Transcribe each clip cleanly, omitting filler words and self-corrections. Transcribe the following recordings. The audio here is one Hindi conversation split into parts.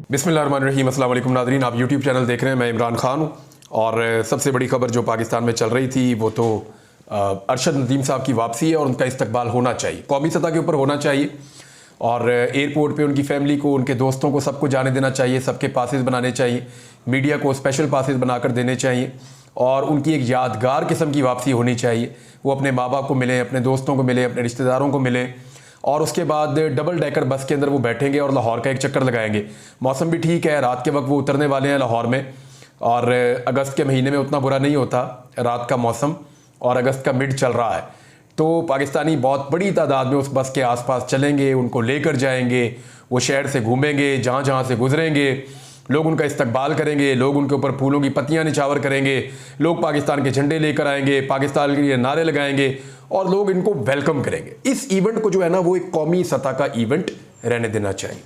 बिस्मिल्लाहिर्रहमानिर्रहीम। अस्सलाम वालेकुम नाज़रीन, आप यूट्यूब चैनल देख रहे हैं। मैं इमरान खान हूँ। और सबसे बड़ी खबर जो पाकिस्तान में चल रही थी वो तो अरशद नदीम साहब की वापसी है और उनका इस्तकबाल होना चाहिए, कौमी सतह के ऊपर होना चाहिए। और एयरपोर्ट पे उनकी फैमिली को, उनके दोस्तों को, सबको जाने देना चाहिए। सबके पासेस बनाने चाहिए, मीडिया को स्पेशल पासेस बनाकर देने चाहिए और उनकी एक यादगार किस्म की वापसी होनी चाहिए। वो अपने माँ बाप को मिले, अपने दोस्तों को मिले, अपने रिश्तेदारों को मिले और उसके बाद डबल डेकर बस के अंदर वो बैठेंगे और लाहौर का एक चक्कर लगाएंगे। मौसम भी ठीक है, रात के वक्त वो उतरने वाले हैं लाहौर में और अगस्त के महीने में उतना बुरा नहीं होता रात का मौसम, और अगस्त का मिड चल रहा है। तो पाकिस्तानी बहुत बड़ी तादाद में उस बस के आसपास चलेंगे, उनको लेकर जाएंगे, वो शहर से घूमेंगे, जहाँ जहाँ से गुजरेंगे लोग उनका इस्तकबाल करेंगे, लोग उनके ऊपर फूलों की पत्तियां निछावर करेंगे, लोग पाकिस्तान के झंडे लेकर आएंगे, पाकिस्तान के लिए नारे लगाएंगे और लोग इनको वेलकम करेंगे। इस इवेंट को जो है ना वो एक कौमी सतह का इवेंट रहने देना चाहिए।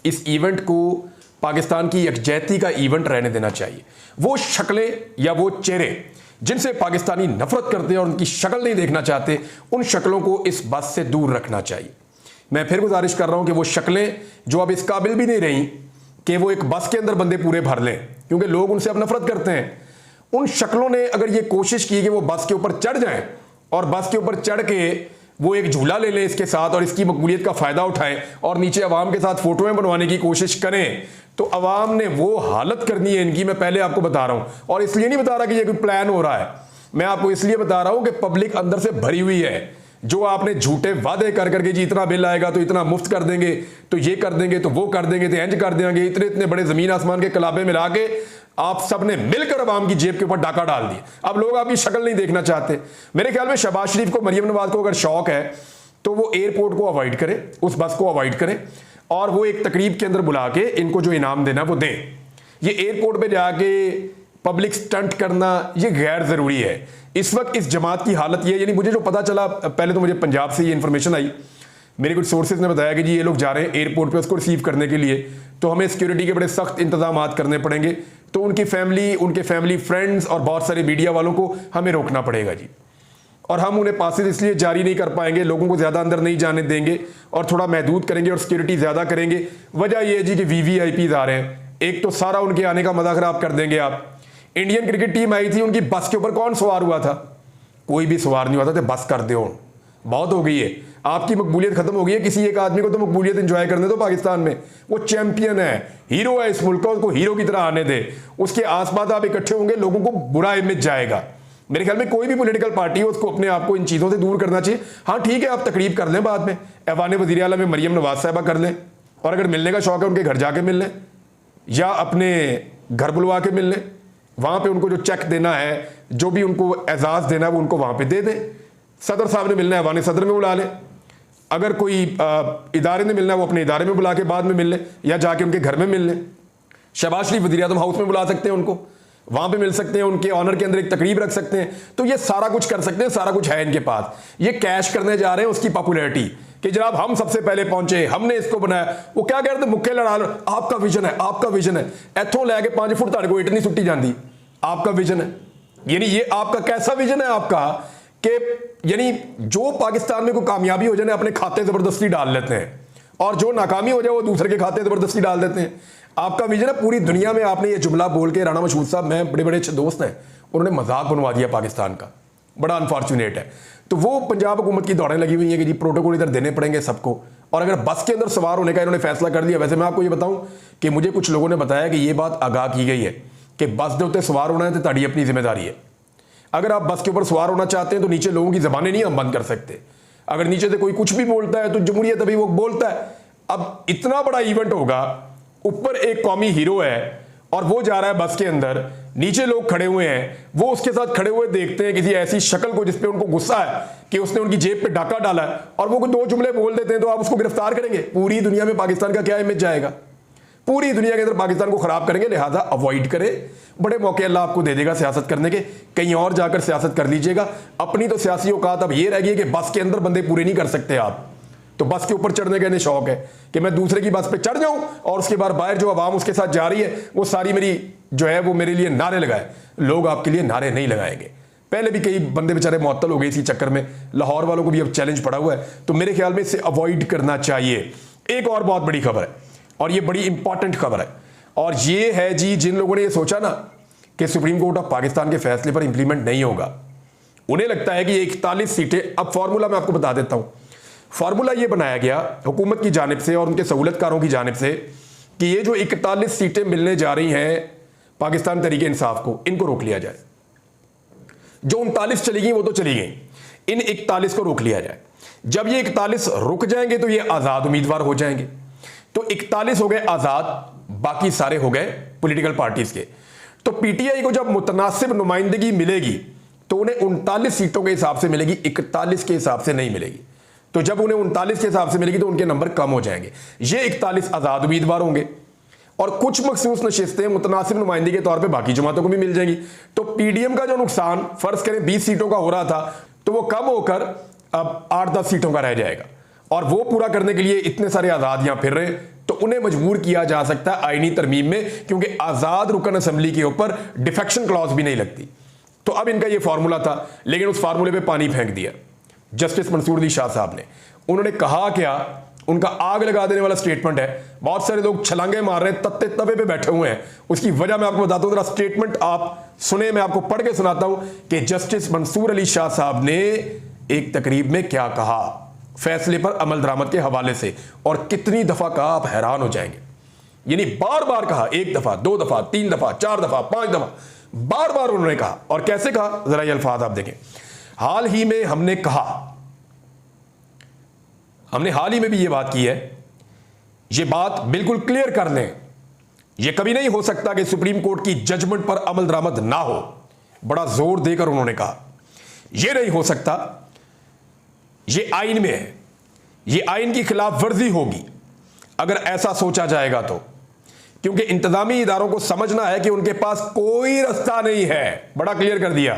इस इवेंट को पाकिस्तान की यकजहती का इवेंट रहने देना चाहिए। वो शक्लें या वो चेहरे जिनसे पाकिस्तानी नफरत करते हैं और उनकी शक्ल नहीं देखना चाहते, उन शक्लों को इस बस से दूर रखना चाहिए। मैं फिर गुजारिश कर रहा हूं कि वो शक्लें जो अब इस काबिल भी नहीं रही कि वो एक बस के अंदर बंदे पूरे भर लें, क्योंकि लोग उनसे अब नफरत करते हैं, उन शक्लों ने अगर ये कोशिश की कि वो बस के ऊपर चढ़ जाएं और बस के ऊपर चढ़ के वो एक झूला ले लें इसके साथ और इसकी मकबूलियत का फायदा उठाएं और नीचे अवाम के साथ फोटोएं बनवाने की कोशिश करें, तो अवाम ने वो हालत करनी है इनकी। मैं पहले आपको बता रहा हूं, और इसलिए नहीं बता रहा कि ये कोई प्लान हो रहा है, मैं आपको इसलिए बता रहा हूं कि पब्लिक अंदर से भरी हुई है। जो आपने झूठे वादे कर करके जी इतना बिल आएगा तो इतना मुफ्त कर देंगे, तो ये कर देंगे, तो वो कर देंगे, तो इंज कर देंगे, इतने इतने बड़े जमीन आसमान के कलाबे मिला के आप सब ने मिलकर अवाम की जेब के ऊपर डाका डाल दिया। अब लोग आपकी शक्ल नहीं देखना चाहते। मेरे ख्याल में शहबाज शरीफ को, मरियम नवाज को अगर शौक है तो वो एयरपोर्ट को अवॉइड करे, उस बस को अवॉइड करे और वो एक तकरीब के अंदर बुला के इनको जो इनाम देना वो दें। ये एयरपोर्ट पे जाके पब्लिक स्टंट करना ये गैर जरूरी है। इस वक्त इस जमात की हालत ये, यानी मुझे जो पता चला, पहले तो मुझे पंजाब से ये इन्फॉर्मेशन आई, मेरे कुछ सोर्सेज ने बताया कि जी ये लोग जा रहे हैं एयरपोर्ट पे उसको रिसीव करने के लिए, तो हमें सिक्योरिटी के बड़े सख्त इंतजाम करने पड़ेंगे, तो उनकी फैमिली, उनके फैमिली फ्रेंड्स और बहुत सारे मीडिया वालों को हमें रोकना पड़ेगा जी। और हम उन्हें पासेज इसलिए जारी नहीं कर पाएंगे, लोगों को ज़्यादा अंदर नहीं जाने देंगे और थोड़ा महदूद करेंगे और सिक्योरिटी ज़्यादा करेंगे। वजह यह है जी कि VVIPs आ रहे हैं, एक तो सारा उनके आने का मजा खराब कर देंगे आप। इंडियन क्रिकेट टीम आई थी, उनकी बस के ऊपर कौन सवार हुआ था? कोई भी सवार नहीं हुआ था, तो बस कर दो, बहुत हो गई है, आपकी मकबूलियत खत्म हो गई है। किसी एक आदमी को तो मकबूलियत एंजॉय करने दो पाकिस्तान में, वो चैंपियन है, हीरो है इस मुल्क का, उसको हीरो की तरह आने दे। उसके आसपास आप इकट्ठे होंगे, लोगों को बुरा इमेज जाएगा। मेरे ख्याल में कोई भी पॉलिटिकल पार्टी है उसको अपने आप को इन चीज़ों से दूर करना चाहिए। हाँ ठीक है, आप तकरीब कर लें बाद में, ऐवान वज़ीर आला में मरियम नवाज साहिबा कर लें, और अगर मिलने का शौक है उनके घर जाके मिल लें या अपने घर बुलवा के मिल लें, वहाँ पे उनको जो चेक देना है, जो भी उनको एजाज़ देना है वो उनको वहाँ पे दे दें। सदर साहब ने मिलना है ऐवान सदर में बुला लें, अगर कोई इदारे ने मिलना है वो अपने इदारे में बुला के बाद में मिल लें या जाके उनके घर में मिल लें। शहबाज शरीफ वज़ीर आज़म हाउस में बुला सकते हैं उनको, वहाँ पे मिल सकते हैं, उनके ऑनर के अंदर एक तकरीब रख सकते हैं। तो ये सारा कुछ कर सकते हैं, सारा कुछ है इनके पास। ये कैश करने जा रहे हैं उसकी पॉपुलैरिटी कि जनाब हम सबसे पहले पहुंचे, हमने इसको बनाया। वो क्या कह रहे थे, मुक्के लड़ा लो, आपका विजन है, आपका विजन है, इथों लैके 5 फुट तक को इतनी सुट्टी जाती, आपका विजन है। यानी ये आपका कैसा विजन है आपका कि यानी जो पाकिस्तान में कोई कामयाबी हो जाए अपने खाते जबरदस्ती डाल लेते हैं और जो नाकामी हो जाए वो दूसरे के खाते जबरदस्ती डाल देते हैं। आपका विजन है पूरी दुनिया में। आपने ये जुमला बोल के, राणा मशहूद साहब, मैं बड़े बड़े अच्छे दोस्त हैं, उन्होंने मजाक बनवा दिया पाकिस्तान का, बड़ा अनफॉर्चुनेट है। तो वो पंजाब हुकूमत की दौड़ें लगी हुई हैं कि जी प्रोटोकॉल इधर देने पड़ेंगे सबको, और अगर बस के अंदर सवार होने का इन्होंने फैसला कर लिया। वैसे मैं आपको ये बताऊं कि मुझे कुछ लोगों ने बताया कि ये बात आगाह की गई है कि बस के उत्ते सवार होना है तो ताड़ी अपनी जिम्मेदारी है। अगर आप बस के ऊपर सवार होना चाहते हैं तो नीचे लोगों की जबानें नहीं हम बंद कर सकते। अगर नीचे से कोई कुछ भी बोलता है तो जमहूरियत अभी वो बोलता है। अब इतना बड़ा इवेंट होगा, ऊपर एक कौमी हीरो है और वो जा रहा है बस के अंदर, नीचे लोग खड़े हुए हैं, वो उसके साथ खड़े हुए देखते हैं किसी ऐसी शक्ल को जिसपे उनको गुस्सा है कि उसने उनकी जेब पे डाका डाला है, और वो 2 जुमले बोल देते हैं तो आप उसको गिरफ्तार करेंगे। पूरी दुनिया में पाकिस्तान का क्या इमेज जाएगा? पूरी दुनिया के अंदर पाकिस्तान को खराब करेंगे। लिहाजा अवॉइड करें, बड़े मौके अल्लाह आपको दे देगा सियासत करने के, कहीं और जाकर सियासत कर लीजिएगा। अपनी तो सियासी औकात अब ये रह गई है कि बस के अंदर बंदे पूरे नहीं कर सकते आप, तो बस के ऊपर चढ़ने का इन्हें शौक है कि मैं दूसरे की बस पे चढ़ जाऊं और उसके बाद बाहर जो आवाम उसके साथ जा रही है वो सारी मेरी जो है वो मेरे लिए नारे लगाए। लोग आपके लिए नारे नहीं लगाएंगे। पहले भी कई बंदे बेचारे मुअत्तल हो गए इसी चक्कर में, लाहौर वालों को भी अब चैलेंज पड़ा हुआ है, तो मेरे ख्याल में इससे अवॉइड करना चाहिए। एक और बहुत बड़ी खबर है, और ये बड़ी इंपॉर्टेंट खबर है। और ये है जी, जिन लोगों ने ये सोचा ना कि सुप्रीम कोर्ट ऑफ पाकिस्तान के फैसले पर इंप्लीमेंट नहीं होगा, उन्हें लगता है कि ये 41 सीटें, अब फॉर्मूला मैं आपको बता देता हूं। फॉर्मूला ये बनाया गया हुकूमत की जानिब से और उनके सहूलतकारों की जानिब से कि ये जो 41 सीटें मिलने जा रही हैं पाकिस्तान तहरीक इंसाफ को, इनको रोक लिया जाए। जो 39 चली गई वो तो चली गई, इन 41 को रोक लिया जाए। जब ये 41 रुक जाएंगे तो ये आजाद उम्मीदवार हो जाएंगे। तो 41 हो गए आजाद, बाकी सारे हो गए पॉलिटिकल पार्टीज के। तो पीटीआई को जब मुतनासिब नुमाइंदगी मिलेगी तो उन्हें 39 सीटों के हिसाब से मिलेगी, 41 के हिसाब से नहीं मिलेगी। तो जब उन्हें 39 के हिसाब से मिलेगी तो उनके नंबर कम हो जाएंगे। ये 41 आजाद उम्मीदवार होंगे और कुछ मखसूस नशिस्तें मुतनासिब नुमाइंदगी के तौर पे बाकी जमातों को भी मिल जाएंगी। तो पीडीएम का जो नुकसान फर्ज करें 20 सीटों का हो रहा था, तो वो कम होकर अब 8-10 सीटों का रह जाएगा। और वो पूरा करने के लिए इतने सारे आजाद यहां फिर रहे, तो उन्हें मजबूर किया जा सकता है आईनी तरमीम में, क्योंकि आजाद रुकन असेंबली के ऊपर डिफेक्शन क्लॉज भी नहीं लगती। तो अब इनका ये फार्मूला था, लेकिन उस फार्मूले पे पानी फेंक दिया जस्टिस मंसूर अली शाह साहब ने। उन्होंने कहा क्या, उनका आग लगा देने वाला स्टेटमेंट है। बहुत सारे लोग छलांगे मार रहे हैं, तत्ते तवे पे बैठे हुए हैं। उसकी वजह मैं आपको बताता हूं, जरा स्टेटमेंट आप सुने, मैं आपको पढ़ के सुनाता हूं कि जस्टिस मंसूर अली शाह साहब ने एक तकरीब में क्या कहा फैसले पर अमल दरामद के हवाले से, और कितनी दफा कहा आप हैरान हो जाएंगे। यानी बार बार कहा, 1 दफा, 2 दफा, 3 दफा, 4 दफा, 5 दफा, बार बार उन्होंने कहा। और कैसे कहा, जरा ये अल्फाज आप देखें। हाल ही में हमने कहा, हमने हाल ही में भी ये बात की है, ये बात बिल्कुल क्लियर कर लें, ये कभी नहीं हो सकता कि सुप्रीम कोर्ट की जजमेंट पर अमल दरामद ना हो। बड़ा जोर देकर उन्होंने कहा यह नहीं हो सकता, ये आइन में है, ये आइन की खिलाफ वर्जी होगी अगर ऐसा सोचा जाएगा तो। क्योंकि इंतजामी इदारों को समझना है कि उनके पास कोई रास्ता नहीं है। बड़ा क्लियर कर दिया,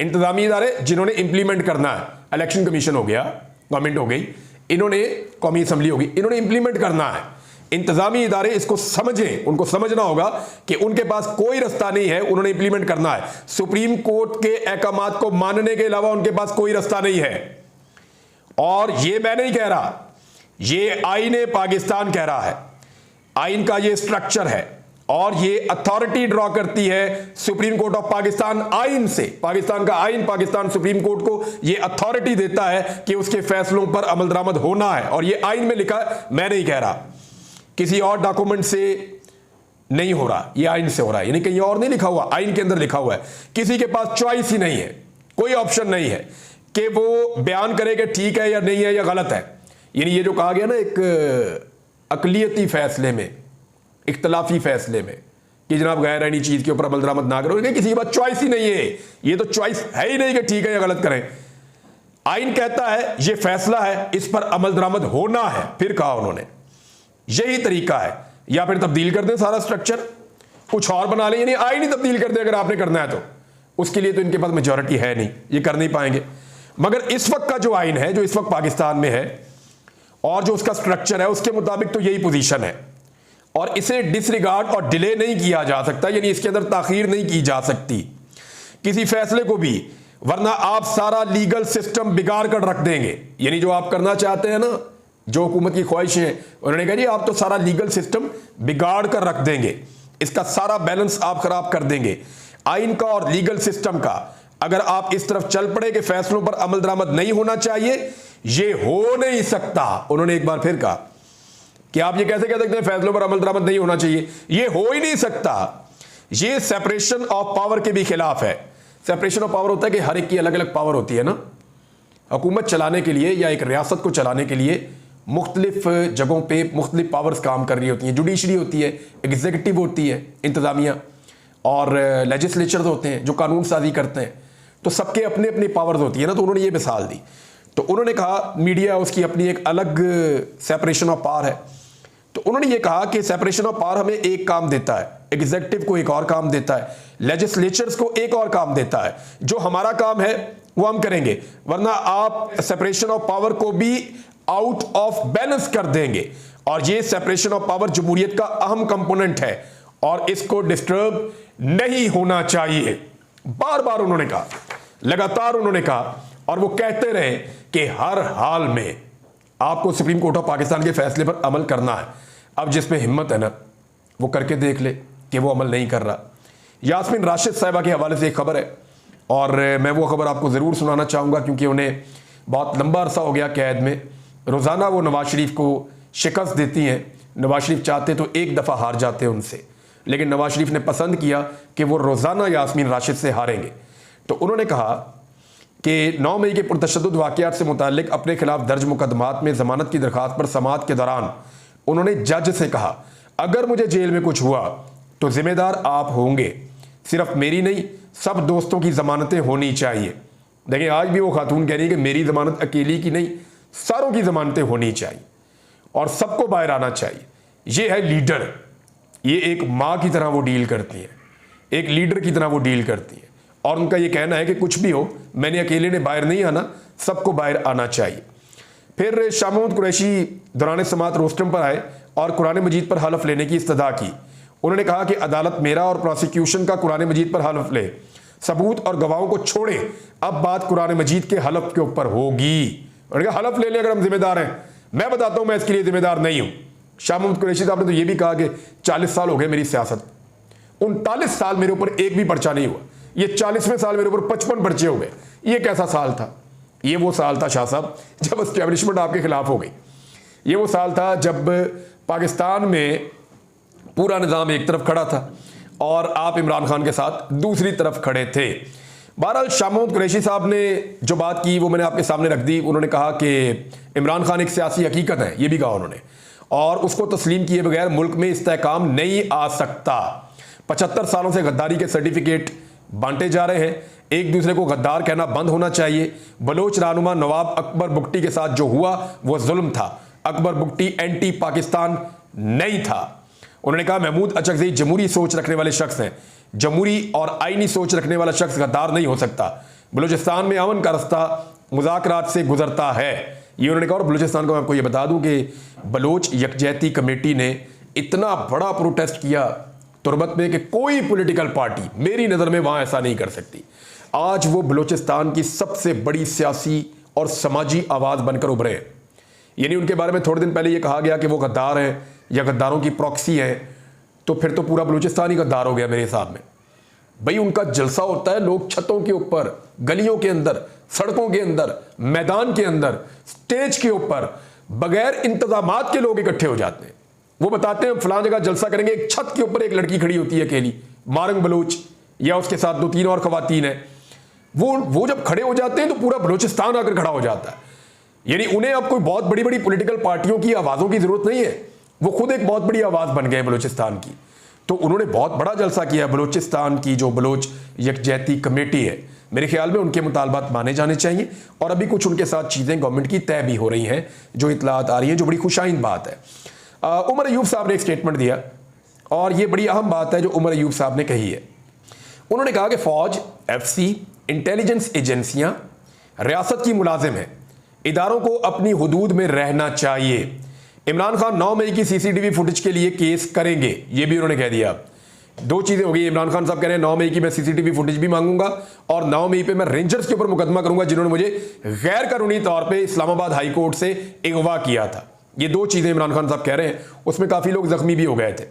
इंतजामी इदारे जिन्होंने इंप्लीमेंट करना है, इलेक्शन कमीशन हो गया, गवर्नमेंट हो गई, इन्होंने कौमी असम्बली होगी, इन्होंने इंप्लीमेंट करना है। इंतजामी इदारे इसको समझें, उनको समझना होगा कि उनके पास कोई रास्ता नहीं है, उन्होंने इंप्लीमेंट करना है। सुप्रीम कोर्ट के अहकामात को मानने के अलावा उनके पास कोई रास्ता नहीं है। और ये मैं नहीं कह रहा, ये आईन पाकिस्तान कह रहा है, आइन का ये स्ट्रक्चर है और ये अथॉरिटी ड्रॉ करती है सुप्रीम कोर्ट ऑफ पाकिस्तान आइन से। पाकिस्तान का आइन पाकिस्तान सुप्रीम कोर्ट को ये अथॉरिटी देता है कि उसके फैसलों पर अमल दरामद होना है, और ये आइन में लिखा है, मैं नहीं कह रहा, किसी और डॉक्यूमेंट से नहीं हो रहा, ये आइन से हो रहा है। यानी कहीं और नहीं लिखा हुआ, आइन के अंदर लिखा हुआ है। किसी के पास चॉइस ही नहीं है, कोई ऑप्शन नहीं है कि वो बयान करे कि ठीक है या नहीं है या गलत है। यानी ये जो कहा गया ना एक अकलियती फैसले में, इख्तलाफी फैसले में, कि जनाब गैर आईनी चीज के ऊपर अमल दरामद ना करो, किसी के पास चॉइस ही नहीं है। ये तो चॉइस है ही नहीं कि ठीक है या गलत करें। आइन कहता है ये फैसला है, इस पर अमल दरामद होना है। फिर कहा उन्होंने यही तरीका है, या फिर तब्दील कर दें सारा स्ट्रक्चर, कुछ और बना लें, यानी आइन ही तब्दील कर दें अगर आपने करना है तो। उसके लिए तो इनके पास मेजॉरिटी है नहीं, ये कर नहीं पाएंगे। मगर इस वक्त का जो आइन है, जो इस वक्त पाकिस्तान में है और जो उसका स्ट्रक्चर है, उसके मुताबिक तो यही पोजीशन है, और इसे डिसरिगार्ड और डिले नहीं किया जा सकता, यानी इसके अंदर ताखीर नहीं की जा सकती किसी फैसले को भी, वरना आप सारा लीगल सिस्टम बिगाड़ कर रख देंगे। यानी जो आप करना चाहते हैं ना, जो हुकूमत की ख्वाहिश है, उन्होंने कहा जी आप तो सारा लीगल सिस्टम बिगाड़ कर रख देंगे, इसका सारा बैलेंस आप खराब कर देंगे। आइन का और लीगल सिस्टम का अगर आप इस तरफ चल पड़े कि फैसलों पर अमल दरामद नहीं होना चाहिए, ये हो नहीं सकता। उन्होंने एक बार फिर कहा कि आप ये कैसे कह सकते हैं फैसलों पर अमल दरामद नहीं होना चाहिए, ये हो ही नहीं सकता। ये सेपरेशन ऑफ पावर के भी खिलाफ है। सेपरेशन ऑफ पावर होता है कि हर एक की अलग अलग पावर होती है ना, हुकूमत चलाने के लिए या एक रियासत को चलाने के लिए मुख्तलिफ जगहों पे मुख्तलिफ पावर्स काम कर रही होती हैं। जुडिशरी होती है, एग्जीक्यूटिव होती है, इंतजामिया, और लेजिस्लेचर होते हैं जो कानून साजी करते हैं। तो सबके अपने अपनी पावर्स होती है ना। तो उन्होंने ये मिसाल दी, तो उन्होंने कहा मीडिया उसकी अपनी एक अलग सेपरेशन ऑफ पावर है। तो उन्होंने ये कहा कि सेपरेशन ऑफ पावर हमें एक काम देता है, एग्जीक्यूटिव को एक और काम देता है, लेजिस्लेचर्स को एक और काम देता है। जो हमारा काम है वो हम करेंगे, वरना आप सेपरेशन ऑफ पावर को भी आउट ऑफ बैलेंस कर देंगे। और ये सेपरेशन ऑफ पावर जमहूरियत का अहम कंपोनेंट है और इसको डिस्टर्ब नहीं होना चाहिए। बार बार उन्होंने कहा, लगातार उन्होंने कहा, और वो कहते रहे कि हर हाल में आपको सुप्रीम कोर्ट ऑफ पाकिस्तान के फैसले पर अमल करना है। अब जिसमें हिम्मत है ना वो करके देख ले कि वो अमल नहीं कर रहा। यास्मीन राशिद साहिबा के हवाले से एक खबर है और मैं वो खबर आपको ज़रूर सुनाना चाहूँगा क्योंकि उन्हें बहुत लंबा अरसा हो गया कैद में। रोज़ाना वो नवाज शरीफ को शिकस्त देती हैं। नवाज शरीफ चाहते तो एक दफ़ा हार जाते हैं उनसे, लेकिन नवाज शरीफ ने पसंद किया कि वो रोज़ाना यास्मीन राशिद से हारेंगे। तो उन्होंने कहा कि 9 मई के पुरतशद्दुद वाक़यात से मुताल्लिक अपने खिलाफ दर्ज मुकदमात में ज़मानत की दरख्वास्त पर समाअत के दौरान उन्होंने जज से कहा, अगर मुझे जेल में कुछ हुआ तो जिम्मेदार आप होंगे, सिर्फ मेरी नहीं सब दोस्तों की ज़मानतें होनी चाहिए। देखिए आज भी वो खातून कह रही है कि मेरी ज़मानत अकेली की नहीं, सारों की ज़मानतें होनी चाहिए और सबको बाहर आना चाहिए। ये है लीडर, ये एक माँ की तरह वो डील करती हैं, एक लीडर की तरह वो डील करती हैं और उनका ये कहना है कि कुछ भी हो मैंने अकेले ने बाहर नहीं आना, सबको बाहर आना चाहिए। फिर शाह महमूद कुरैशी दौरान समाअत रोस्टम पर आए और कुरान मजीद पर हलफ लेने की इस्तदा की। उन्होंने कहा कि अदालत मेरा और प्रोसिक्यूशन का कुरान मजीद पर हलफ ले, सबूत और गवाहों को छोड़े, अब बात कुरान मजीद के हलफ के ऊपर होगी। उन्होंने कहा हलफ ले लें अगर हम जिम्मेदार हैं, मैं बताता हूं मैं इसके लिए जिम्मेदार नहीं हूं। शाह महमूद कुरैशी साहब ने तो यह भी कहा कि 40 साल हो गए मेरी सियासत, 39 साल मेरे ऊपर एक भी पर्चा नहीं हुआ, ये 40वें साल मेरे ऊपर 55 पर्चे हो गए। ये कैसा साल था? ये वो साल था शाह साहब जब एस्टेब्लिशमेंट आपके खिलाफ हो गई। ये वो साल था जब पाकिस्तान में पूरा निज़ाम एक तरफ खड़ा था और आप इमरान खान के साथ दूसरी तरफ खड़े थे। बहरहाल शाह महमूद कुरैशी साहब ने जो बात की वो मैंने आपके सामने रख दी। उन्होंने कहा कि इमरान खान एक सियासी हकीकत है, ये भी कहा उन्होंने, और उसको तस्लीम किए बगैर मुल्क में इस्तेहकाम नहीं आ सकता। 75 सालों से गद्दारी के सर्टिफिकेट बांटे जा रहे हैं, एक दूसरे को गद्दार कहना बंद होना चाहिए। बलोच रहनुमा नवाब अकबर बुगटी के साथ जो हुआ वो जुल्म था। अकबर बुगटी एंटी पाकिस्तान नहीं था। उन्होंने कहा महमूद अचकज़ई जमहूरी सोच रखने वाले शख्स हैं, जमहूरी और आईनी सोच रखने वाला शख्स गद्दार नहीं हो सकता। बलूचिस्तान में अमन का रास्ता मुज़ाकरात से गुजरता है, ये उन्होंने कहा। और बलूचिस्तान को मैं आपको ये बता दूं कि बलोच यकजहती कमेटी ने इतना बड़ा प्रोटेस्ट किया तुरबत में कि कोई पॉलिटिकल पार्टी मेरी नज़र में वहां ऐसा नहीं कर सकती। आज वो बलूचिस्तान की सबसे बड़ी सियासी और समाजी आवाज़ बनकर उभरे हैं। यानी उनके बारे में थोड़े दिन पहले ये कहा गया कि वो गद्दार हैं या गद्दारों की प्रॉक्सी है, तो फिर तो पूरा बलूचिस्तान ही गद्दार हो गया मेरे हिसाब में। भाई उनका जलसा होता है, लोग छतों के ऊपर, गलियों के अंदर, सड़कों के अंदर, मैदान के अंदर, स्टेज के ऊपर बगैर इंतजामात के लोग इकट्ठे हो जाते हैं। वो बताते हैं फलां जगह जलसा करेंगे, एक छत के ऊपर एक लड़की खड़ी होती है अकेली, मारंग बलूच, या उसके साथ 2-3 और खवातीन है। वो जब खड़े हो जाते हैं तो पूरा बलूचिस्तान आकर खड़ा हो जाता है। यानी उन्हें अब कोई बहुत बड़ी बड़ी पॉलिटिकल पार्टियों की आवाज़ों की जरूरत नहीं है, वो खुद एक बहुत बड़ी आवाज़ बन गए बलूचिस्तान की। तो उन्होंने बहुत बड़ा जलसा किया। बलूचिस्तान की जो बलोच यकजहती कमेटी है, मेरे ख्याल में उनके मुतालबात माने जाने चाहिए और अभी कुछ उनके साथ चीज़ें गवर्नमेंट की तय भी हो रही हैं, जो इतलात आ रही हैं, जो बड़ी खुशाइंद बात है। उमर अयूब साहब ने एक स्टेटमेंट दिया और ये बड़ी अहम बात है जो उमर अयूब साहब ने कही है। उन्होंने कहा कि फौज, FC, इंटेलिजेंस एजेंसियां रियासत की मुलाजिम है, इदारों को अपनी हुदूद में रहना चाहिए। इमरान खान 9 मई की CCTV फुटेज के लिए केस करेंगे, ये भी उन्होंने कह दिया। 2 चीजें हो गई। इमरान खान साहब कह रहे हैं 9 मई की मैं CCTV फुटेज भी मांगूंगा और 9 मई पे मैं रेंजर्स के ऊपर मुकदमा करूंगा जिन्होंने मुझे गैर कानूनी तौर पे इस्लामाबाद हाई कोर्ट से अगवा किया था। ये 2 चीजें इमरान खान साहब कह रहे हैं, उसमें काफी लोग जख्मी भी हो गए थे।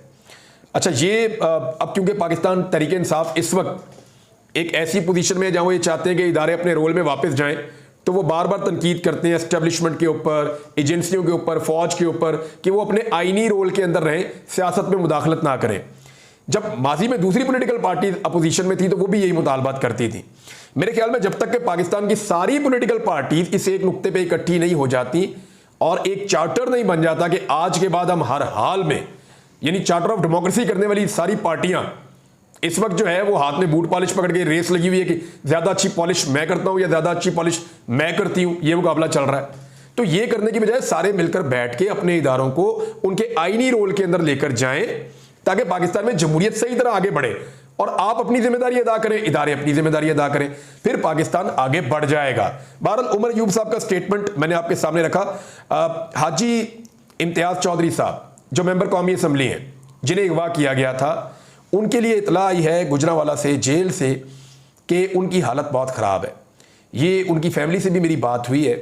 अच्छा, ये अब क्योंकि पाकिस्तान तहरीक इंसाफ इस वक्त एक ऐसी पोजीशन में जहां वो ये चाहते हैं कि इदारे अपने रोल में वापस जाएं, तो वो बार बार तनकीद करते हैं एस्टेब्लिशमेंट के ऊपर, एजेंसियों के ऊपर, फौज के ऊपर, कि वो अपने आईनी रोल के अंदर रहें, सियासत में मुदाखलत ना करें। जब माजी में दूसरी पॉलिटिकल पार्टी अपोजिशन में थी तो वो भी यही मुतालबात करती थी। मेरे ख्याल में जब तक कि पाकिस्तान की सारी पॉलिटिकल पार्टीज इस एक नुक्ते पे इकट्ठी नहीं हो जाती और एक चार्टर नहीं बन जाता कि आज के बाद हम हर हाल में, यानी चार्टर ऑफ डेमोक्रेसी करने वाली सारी पार्टियां इस वक्त जो है वो हाथ में बूट पॉलिश पकड़ के रेस लगी हुई है कि ज्यादा अच्छी पॉलिश मैं करता हूं या ज्यादा अच्छी पॉलिश मैं करती हूं, ये मुकाबला चल रहा है। तो ये करने की बजाय सारे मिलकर बैठ के अपने इदारों को उनके आईनी रोल के अंदर लेकर जाएं ताकि पाकिस्तान में जमहूरियत सही तरह आगे बढ़े और आप अपनी जिम्मेदारी अदा करें, इदारे अपनी जिम्मेदारी अदा करें, फिर पाकिस्तान आगे बढ़ जाएगा। बहरहाल उमर अयूब साहब का स्टेटमेंट मैंने आपके सामने रखा। हाजी इम्तियाज चौधरी साहब जो मेंबर कौमी असम्बली हैं, जिन्हें अगवा किया गया था, उनके लिए इतला आई है गुजरांवाला से, जेल से, कि उनकी हालत बहुत ख़राब है। ये उनकी फैमिली से भी मेरी बात हुई है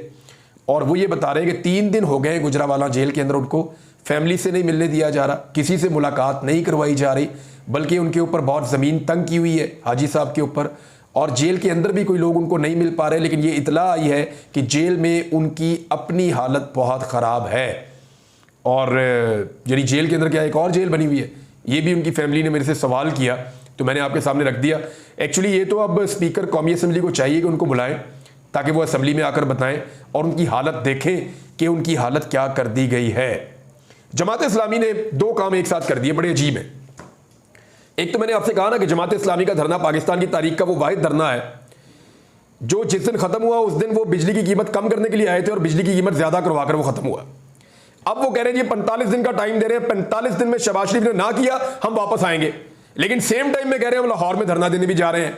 और वो ये बता रहे हैं कि 3 दिन हो गए गुजरांवाला जेल के अंदर उनको फैमिली से नहीं मिलने दिया जा रहा, किसी से मुलाकात नहीं करवाई जा रही, बल्कि उनके ऊपर बहुत ज़मीन तंग की हुई है हाजी साहब के ऊपर। और जेल के अंदर भी कोई लोग उनको नहीं मिल पा रहे। लेकिन ये इतला आई है कि जेल में उनकी अपनी हालत बहुत ख़राब है। और यानी जेल के अंदर क्या एक और जेल बनी हुई है, ये भी उनकी फैमिली ने मेरे से सवाल किया, तो मैंने आपके सामने रख दिया। एक्चुअली ये तो अब स्पीकर कौमी असम्बली को चाहिए कि उनको बुलाएं, ताकि वो असम्बली में आकर बताएं और उनकी हालत देखें कि उनकी हालत क्या कर दी गई है। जमात इस्लामी ने दो काम एक साथ कर दिए, बड़े अजीब है। एक तो मैंने आपसे कहा ना कि जमात इस्लामी का धरना पाकिस्तान की तारीख का वो वाहिद धरना है जो जिस दिन खत्म हुआ उस दिन वो बिजली की कीमत कम करने के लिए आए थे और बिजली की कीमत ज्यादा करवाकर वो खत्म हुआ। अब वो कह रहे हैं जी 45 दिन का टाइम दे रहे हैं, 45 दिन में शहबाज शरीफ ने ना किया हम वापस आएंगे, लेकिन सेम टाइम में कह रहे हैं हम लाहौर में धरना देने भी जा रहे हैं।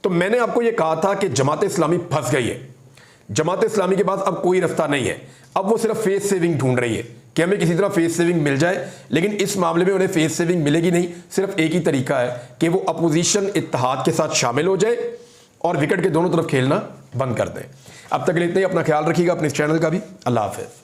तो मैंने आपको ये कहा था कि जमात इस्लामी फंस गई है। जमात इस्लामी के पास अब कोई रास्ता नहीं है, अब वो सिर्फ फेस सेविंग ढूंढ रही है कि हमें किसी तरह फेस सेविंग मिल जाए। लेकिन इस मामले में उन्हें फेस सेविंग मिलेगी नहीं, सिर्फ एक ही तरीका है कि वो अपोजिशन इत्तेहाद के साथ शामिल हो जाए और विकेट के दोनों तरफ खेलना बंद कर दें। अब तक के लिए इतना ही, अपना ख्याल रखिएगा, अपने इस चैनल का भी। अल्लाह हाफिज़।